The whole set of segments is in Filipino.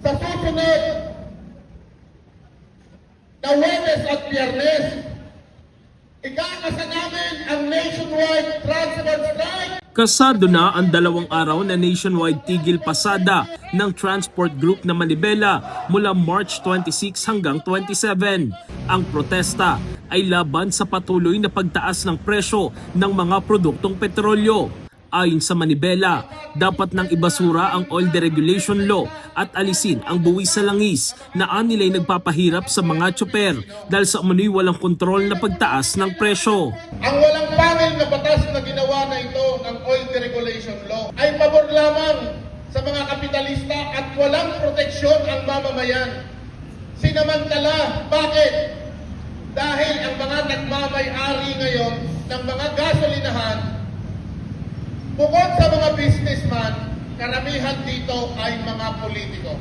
Sa susunod na Huwebes at Biyernes, ikakasa namin ang nationwide transport strike. Kasado na ang 2 araw na nationwide tigil pasada ng Transport Group na Manibela mula March 26 hanggang 27. Ang protesta ay laban sa patuloy na pagtaas ng presyo ng mga produktong petrolyo. Ayon sa Manibela, dapat nang ibasura ang oil deregulation law at alisin ang buwis sa langis na anilay nagpapahirap sa mga tsoper dahil sa umano'y walang kontrol na pagtaas ng presyo. Ang walang pangil na batas na ginawa na ito ng oil deregulation law ay pabor lamang sa mga kapitalista at walang proteksyon ang mamamayan. Sinamantala, bakit? Dahil ang mga nagmamay-ari ngayon ng mga gasolinahan, bukod sa mga businessman, karamihan dito ay mga politiko.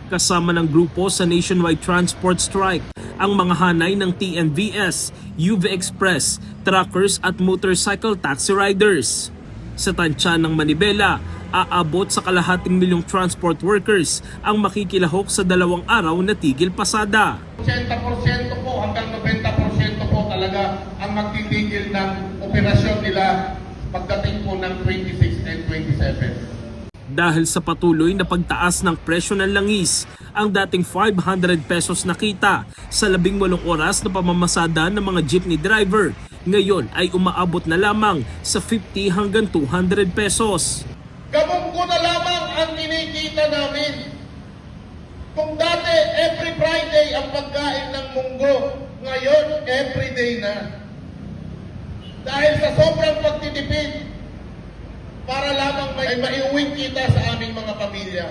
Kasama ng grupo sa nationwide transport strike ang mga hanay ng TNVS, UV Express, truckers at motorcycle taxi riders. Sa tansya ng Manibela, aabot sa 250,000 transport workers ang makikilahok sa 2 araw na tigil pasada. 80% po hanggang 90% po talaga ang magtitigil ng operasyon nila pagdating po ng 26 and 27. Dahil sa patuloy na pagtaas ng presyo ng langis, ang dating 500 pesos na kita sa 18 oras na pamamasada ng mga jeepney driver, ngayon ay umaabot na lamang sa 50 hanggang 200 pesos. Gamunggo na lamang ang kinikita namin. Kung dati every Friday ang pagkain ng munggo, ngayon everyday na. Dahil sa sobrang pagtitipid, para lamang may maiuwing kita sa aming mga pamilya.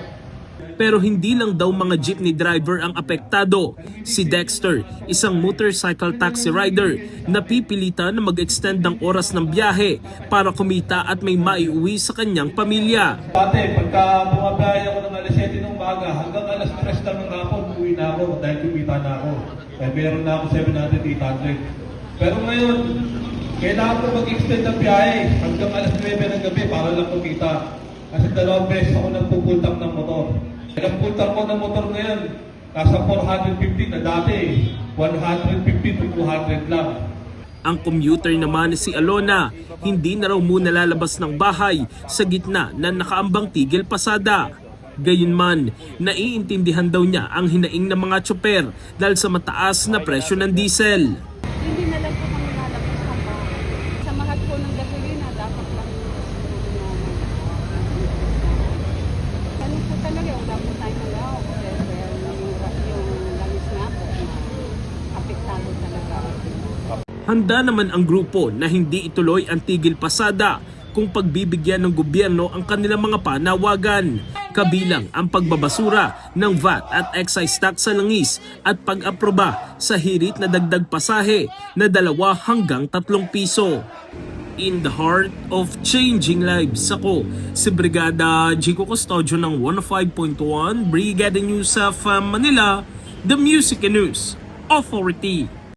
Pero hindi lang daw mga jeepney driver ang apektado. Si Dexter, isang motorcycle taxi rider, napipilitan na mag-extend ng oras ng biyahe para kumita at may maiuwi sa kanyang pamilya. Dati, pagka bumabiyahe ako ng alas 7 ng umaga, hanggang alas 3 ng hapon, uwi na ako dahil kumita na ako. Kaya meron na ako 700, 800. Pero ngayon, kailangan ko mag-extend ng biyahe hanggang alas 9 ng gabi para lang kumita. Kasi 2 beses ako nagpupultang ng motor. Nagpultang ko ng motor ngayon, nasa 450 na dati, 150 to 200 lang. Ang commuter naman si Alona, hindi na raw muna lalabas ng bahay sa gitna ng nakaambang tigil pasada. Gayunman, naiintindihan daw niya ang hinaing ng mga tsoper dahil sa mataas na presyo ng diesel. Hindi na lang po kami lalabas ng bahay. Sa mahal po ng gasolina, dapat lang ano po talaga, wala po tayo nalaw. Yung langis nga po, apektado talaga. Handa naman ang grupo na hindi ituloy ang tigil pasada kung pagbibigyan ng gobyerno ang kanilang mga panawagan. Kabilang ang pagbabasura ng VAT at excise tax sa langis at pag-aproba sa hirit na dagdag pasahe na 2 hanggang 3 piso. In the heart of changing lives, ako si Brigada Jico Custodio ng 105.1 Brigada News of Manila, the Music and News Authority.